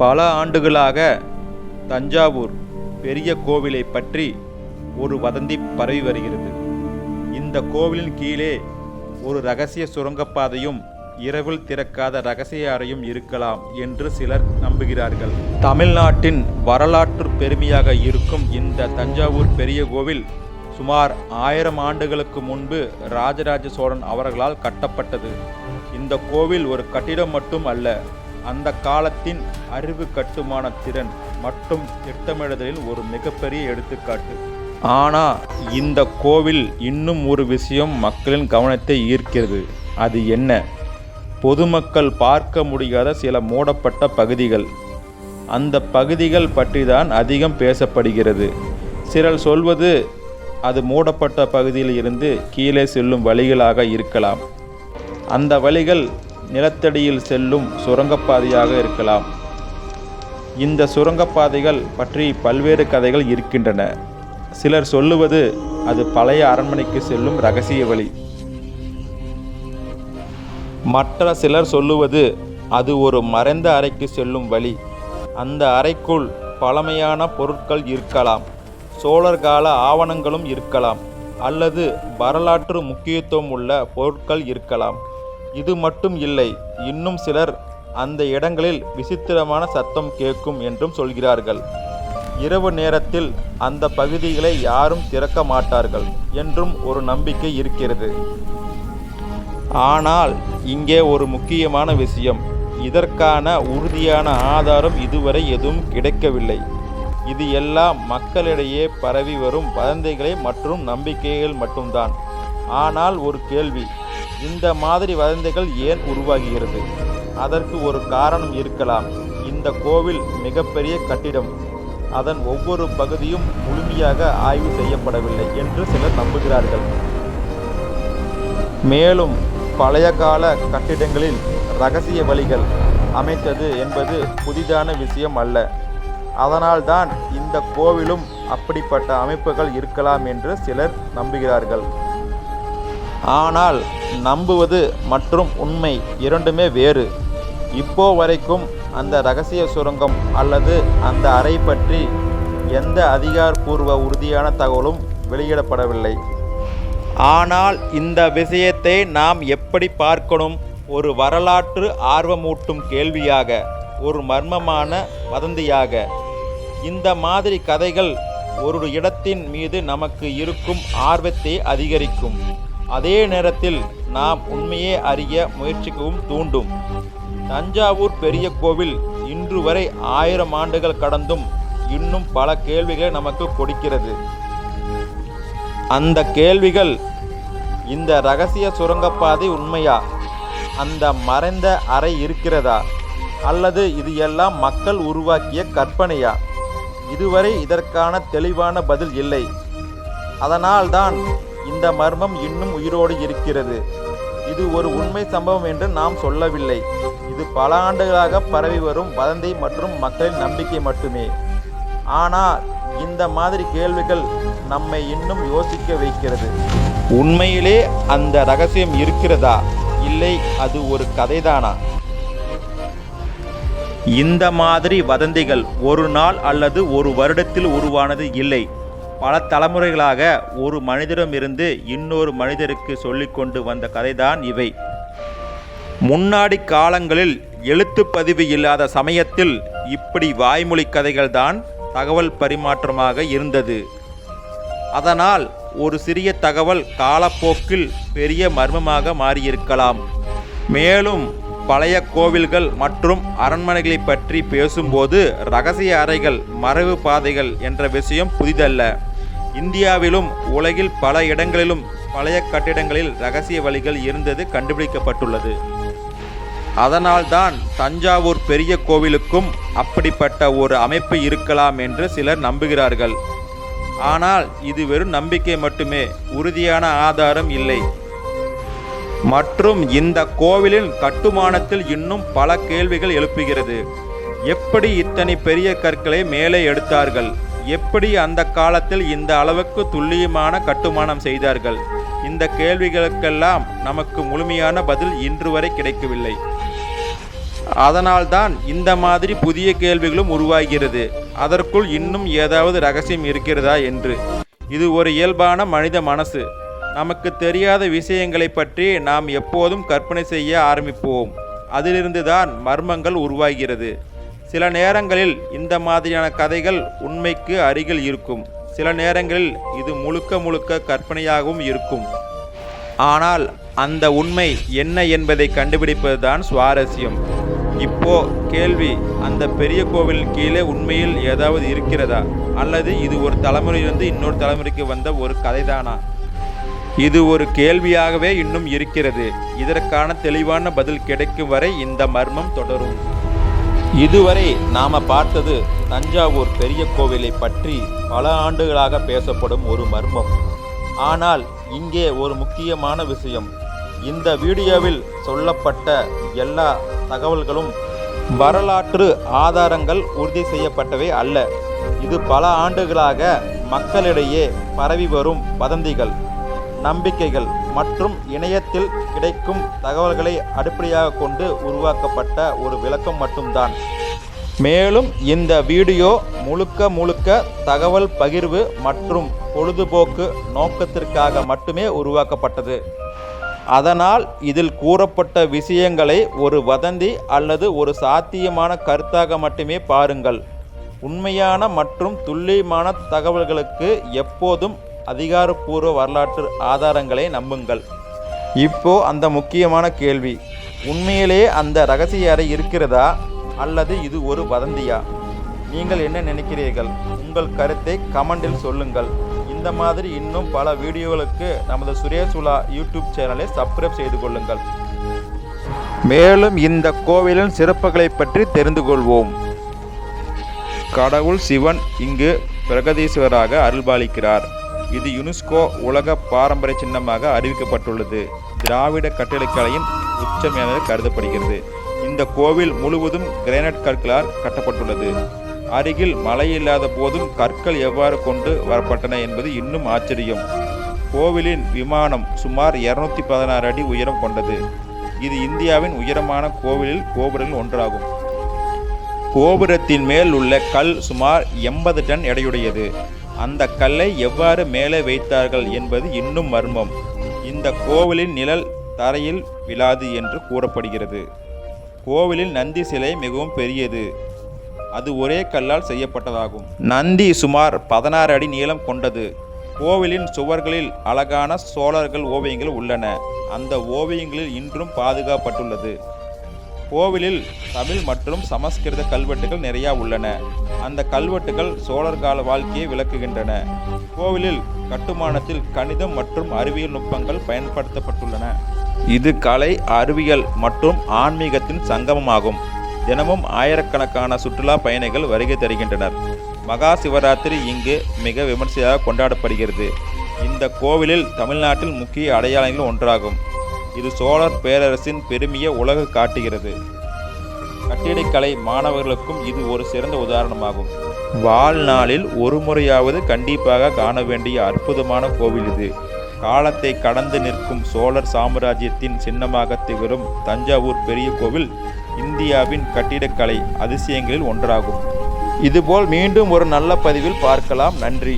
பல ஆண்டுகளாக தஞ்சாவூர் பெரிய கோவிலை பற்றி ஒரு வதந்தி பரவி வருகிறது. இந்த கோவிலின் கீழே ஒரு இரகசிய சுரங்கப்பாதையும் இரவில் திறக்காத இரகசிய அறையும் இருக்கலாம் என்று சிலர் நம்புகிறார்கள். தமிழ்நாட்டின் வரலாற்று பெருமையாக இருக்கும் இந்த தஞ்சாவூர் பெரிய கோவில் சுமார் 1000 ஆண்டுகளுக்கு முன்பு ராஜராஜ சோழன் அவர்களால் கட்டப்பட்டது. இந்த கோவில் ஒரு கட்டிடம் மட்டும் அல்ல, அந்த காலத்தின் அறிவு கட்டுமான திறன் மற்றும் திட்டமிடுதலில் ஒரு மிகப்பெரிய எடுத்துக்காட்டு. ஆனால் இந்த கோவில் இன்னும் ஒரு விஷயம் மக்களின் கவனத்தை ஈர்க்கிறது. அது என்ன? பொதுமக்கள் பார்க்க முடியாத சில மூடப்பட்ட பகுதிகள். அந்த பகுதிகள் பற்றி தான் அதிகம் பேசப்படுகிறது. சிலர் சொல்வது அது மூடப்பட்ட பகுதியில் இருந்து கீழே செல்லும் வழிகளாக இருக்கலாம். அந்த வழிகள் நிலத்தடியில் செல்லும் சுரங்கப்பாதையாக இருக்கலாம். இந்த சுரங்கப்பாதைகள் பற்றி பல்வேறு கதைகள் இருக்கின்றன. சிலர் சொல்லுவது அது பழைய அரண்மனைக்கு செல்லும் இரகசிய வழி. மற்ற சிலர் சொல்லுவது அது ஒரு மறைந்த அறைக்கு செல்லும் வழி. அந்த அறைக்குள் பழமையான பொருட்கள் இருக்கலாம், சோழர் கால ஆவணங்களும் இருக்கலாம், அல்லது வரலாற்று முக்கியத்துவம் உள்ள பொருட்கள் இருக்கலாம். இது மட்டும் இல்லை, இன்னும் சிலர் அந்த இடங்களில் விசித்திரமான சத்தம் கேட்கும் என்றும் சொல்கிறார்கள். இரவு நேரத்தில் அந்த பகுதிகளை யாரும் திறக்க மாட்டார்கள் என்றும் ஒரு நம்பிக்கை இருக்கிறது. ஆனால் இங்கே ஒரு முக்கியமான விஷயம், இதற்கான உறுதியான ஆதாரம் இதுவரை எதுவும் கிடைக்கவில்லை. இது எல்லாம் மக்களிடையே பரவி வரும் வதந்திகளை மற்றும் நம்பிக்கைகள் மட்டும்தான். ஆனால் ஒரு கேள்வி, இந்த மாதிரி வதந்திகள் ஏன் உருவாகிறது? அதற்கு ஒரு காரணம் இருக்கலாம். இந்த கோவில் மிகப்பெரிய கட்டிடம், அதன் ஒவ்வொரு பகுதியும் முழுமையாக ஆய்வு செய்யப்படவில்லை என்று சிலர் நம்புகிறார்கள். மேலும் பழைய கால கட்டிடங்களில் இரகசிய வழிகள் அமைத்தது என்பது புதிதான விஷயம் அல்ல. அதனால்தான் இந்த கோவிலும் அப்படிப்பட்ட அமைப்புகள் இருக்கலாம் என்று சிலர் நம்புகிறார்கள். ஆனால் நம்புவது மற்றும் உண்மை இரண்டுமே வேறு. இப்போ வரைக்கும் அந்த இரகசிய சுரங்கம் அல்லது அந்த அறை பற்றி எந்த அதிகாரப்பூர்வ உறுதியான தகவலும் வெளியிடப்படவில்லை. ஆனால் இந்த விஷயத்தை நாம் எப்படி பார்க்கணும்? ஒரு வரலாற்று ஆர்வமூட்டும் கேள்வியாக, ஒரு மர்மமான வதந்தியாக. இந்த மாதிரி கதைகள் ஒரு இடத்தின் மீது நமக்கு இருக்கும் ஆர்வத்தை அதிகரிக்கும். அதே நேரத்தில் நாம் உண்மையை அறிய முயற்சிக்கவும் தூண்டும். தஞ்சாவூர் பெரிய கோவில் இன்று வரை 1000 ஆண்டுகள் கடந்தும் இன்னும் பல கேள்விகளை நமக்கு கொடுக்கிறது. அந்த கேள்விகள், இந்த இரகசிய சுரங்கப்பாதை உண்மையா? அந்த மறைந்த அறை இருக்கிறதா? அல்லது இது எல்லாம் மக்கள் உருவாக்கிய கற்பனையா? இதுவரை இதற்கான தெளிவான பதில் இல்லை. அதனால்தான் இந்த மர்மம் இன்னும் உயிரோடு இருக்கிறது. இது ஒரு உண்மை சம்பவம் என்று நாம் சொல்லவில்லை. இது பல ஆண்டுகளாக பரவி வரும் வதந்தி மற்றும் மக்களின் நம்பிக்கை மட்டுமே. ஆனால் இந்த மாதிரி கேள்விகள் நம்மை இன்னும் யோசிக்க வைக்கிறது. உண்மையிலே அந்த ரகசியம் இருக்கிறதா, இல்லை அது ஒரு கதைதானா? இந்த மாதிரி வதந்திகள் ஒரு நாள் அல்லது ஒரு வருடத்தில் உருவானது இல்லை. பல தலைமுறைகளாக ஒரு மனிதரிடமிருந்து இன்னொரு மனிதருக்கு சொல்லிக்கொண்டு வந்த கதைதான் இவை. முன்னாடி காலங்களில் எழுத்துப்பதிவு இல்லாத சமயத்தில் இப்படி வாய்மொழி கதைகள் தான் தகவல் பரிமாற்றமாக இருந்தது. அதனால் ஒரு சிறிய தகவல் காலப்போக்கில் பெரிய மர்மமாக மாறியிருக்கலாம். மேலும் பழைய கோவில்கள் மற்றும் அரண்மனைகளை பற்றி பேசும்போது இரகசிய அறைகள், மறைவு பாதைகள் என்ற விஷயம் புதிதல்ல. இந்தியாவிலும் உலகில் பல இடங்களிலும் பழைய கட்டிடங்களில் இரகசிய வழிகள் இருந்தது கண்டுபிடிக்கப்பட்டுள்ளது. அதனால்தான் தஞ்சாவூர் பெரிய கோவிலுக்கும் அப்படிப்பட்ட ஒரு அமைப்பு இருக்கலாம் என்று சிலர் நம்புகிறார்கள். ஆனால் இது வெறும் நம்பிக்கை மட்டுமே, உறுதியான ஆதாரம் இல்லை. மற்றும் இந்த கோவிலின் கட்டுமானத்தில் இன்னும் பல கேள்விகள் எழுப்புகிறது. எப்படி இத்தனை பெரிய கற்களை மேலே எடுத்தார்கள்? எப்படி அந்த காலத்தில் இந்த அளவுக்கு துல்லியமான கட்டுமானம் செய்தார்கள்? இந்த கேள்விகளுக்கெல்லாம் நமக்கு முழுமையான பதில் இன்று வரை கிடைக்கவில்லை. அதனால்தான் இந்த மாதிரி புதிய கேள்விகளும் உருவாகிறது. அதற்குள் இன்னும் ஏதாவது ரகசியம் இருக்கிறதா என்று. இது ஒரு இயல்பான மனித மனசு. நமக்கு தெரியாத விஷயங்களை பற்றி நாம் எப்போதும் கற்பனை செய்ய ஆரம்பிப்போம். அதிலிருந்து தான் மர்மங்கள் உருவாகிறது. சில நேரங்களில் இந்த மாதிரியான கதைகள் உண்மைக்கு அருகில் இருக்கும். சில நேரங்களில் இது முழுக்க கற்பனையாகவும் இருக்கும். ஆனால் அந்த உண்மை என்ன என்பதை கண்டுபிடிப்பது தான் சுவாரஸ்யம். இப்போ கேள்வி, அந்த பெரிய கோவிலின் கீழே உண்மையில் ஏதாவது இருக்கிறதா? அல்லது இது ஒரு தலைமுறையிலிருந்து இன்னொரு தலைமுறைக்கு வந்த ஒரு கதைதானா? இது ஒரு கேள்வியாகவே இன்னும் இருக்கிறது. இதற்கான தெளிவான பதில் கிடைக்கும் வரை இந்த மர்மம் தொடரும். இதுவரை நாம பார்த்தது தஞ்சாவூர் பெரிய கோவிலை பற்றி பல ஆண்டுகளாக பேசப்படும் ஒரு மர்மம். ஆனால் இங்கே ஒரு முக்கியமான விஷயம். இந்த வீடியோவில் சொல்லப்பட்ட எல்லா தகவல்களும் வரலாற்று ஆதாரங்கள் உறுதி செய்யப்பட்டவை அல்ல. இது பல ஆண்டுகளாக மக்களிடையே பரவி வரும் வதந்திகள், நம்பிக்கைகள் மற்றும் இணையத்தில் கிடைக்கும் தகவல்களை அடிப்படையாக கொண்டு உருவாக்கப்பட்ட ஒரு விளக்கம் மட்டும்தான். மேலும் இந்த வீடியோ முழுக்க தகவல் பகிர்வு மற்றும் பொழுதுபோக்கு நோக்கத்திற்காக மட்டுமே உருவாக்கப்பட்டது. அதனால் இதில் கூறப்பட்ட விஷயங்களை ஒரு வதந்தி அல்லது ஒரு சாத்தியமான கருத்தாக மட்டுமே பாருங்கள். உண்மையான மற்றும் துல்லியமான தகவல்களுக்கு எப்போதும் அதிகாரப்பூர்வ வரலாற்று ஆதாரங்களை நம்புங்கள். இப்போ அந்த முக்கியமான கேள்வி, உண்மையிலேயே அந்த ரகசிய அறை இருக்கிறதா அல்லது இது ஒரு வதந்தியா? நீங்கள் என்ன நினைக்கிறீர்கள்? உங்கள் கருத்தை கமெண்டில் சொல்லுங்கள். இந்த மாதிரி இன்னும் பல வீடியோகளுக்கு நமது சுரேஷ் உலா யூடியூப் சேனலை சப்ஸ்கிரைப் செய்து கொள்ளுங்கள். மேலும் இந்த கோவிலின் சிறப்புகளை பற்றி தெரிந்து கொள்வோம். கடவுள் சிவன் இங்கு பிரகதீஸ்வரராக அருள்பாலிக்கிறார். இது யுனெஸ்கோ உலக பாரம்பரிய சின்னமாக அறிவிக்கப்பட்டுள்ளது. திராவிட கட்டிடக்கலையின் உச்சம் என கருதப்படுகிறது. இந்த கோவில் முழுவதும் கிரானைட் கற்களால் கட்டப்பட்டுள்ளது. அருகில் மழை இல்லாத போதும் கற்கள் எவ்வாறு கொண்டு வரப்பட்டன என்பது இன்னும் ஆச்சரியம். கோவிலின் விமானம் சுமார் 216 அடி உயரம் கொண்டது. இது இந்தியாவின் உயரமான கோவிலில் கோபுரங்கள் ஒன்றாகும். கோபுரத்தின் மேல் உள்ள கல் சுமார் 80 டன் எடையுடையது. அந்த கல்லை எவ்வாறு மேலே வைத்தார்கள் என்பது இன்னும் மர்மம். இந்த கோவிலின் நிழல் தரையில் விழாது என்று கூறப்படுகிறது. கோவிலில் நந்தி சிலை மிகவும் பெரியது. அது ஒரே கல்லால் செய்யப்பட்டதாகும். நந்தி சுமார் 16 அடி நீளம் கொண்டது. கோவிலின் சுவர்களில் அழகான சோழர்கள் ஓவியங்கள் உள்ளன. அந்த ஓவியங்களில் இன்றும் பாதுகாக்கப்பட்டுள்ளது. கோவிலில் தமிழ் மற்றும் சமஸ்கிருத கல்வெட்டுகள் நிறைய உள்ளன. அந்த கல்வெட்டுகள் சோழர் கால வாழ்க்கையை விளக்குகின்றன. கோவிலில் கட்டுமானத்தில் கணிதம் மற்றும் அறிவியல் நுட்பங்கள் பயன்படுத்தப்பட்டுள்ளன. இது கலை, அறிவியல் மற்றும் ஆன்மீகத்தின் சங்கமமாகும். தினமும் ஆயிரக்கணக்கான சுற்றுலா பயணிகள் வருகை தருகின்றனர். மகா சிவராத்திரி இங்கு மிக விமர்சையாக கொண்டாடப்படுகிறது. இந்த கோவிலில் தமிழ்நாட்டில் முக்கிய அடையாளங்கள் ஒன்றாகும். இது சோழர் பேரரசின் பெருமையை உலகு காட்டுகிறது. கட்டிடக்கலை மாணவர்களுக்கும் இது ஒரு சிறந்த உதாரணமாகும். வாழ்நாளில் ஒரு முறையாவது கண்டிப்பாக காண வேண்டிய அற்புதமான கோவில் இது. காலத்தை கடந்து நிற்கும் சோழர் சாம்ராஜ்யத்தின் சின்னமாக திகழும் தஞ்சாவூர் பெரிய கோவில் இந்தியாவின் கட்டிடக்கலை அதிசயங்களில் ஒன்றாகும். இதுபோல் மீண்டும் ஒரு நல்ல பதிவில் பார்க்கலாம். நன்றி.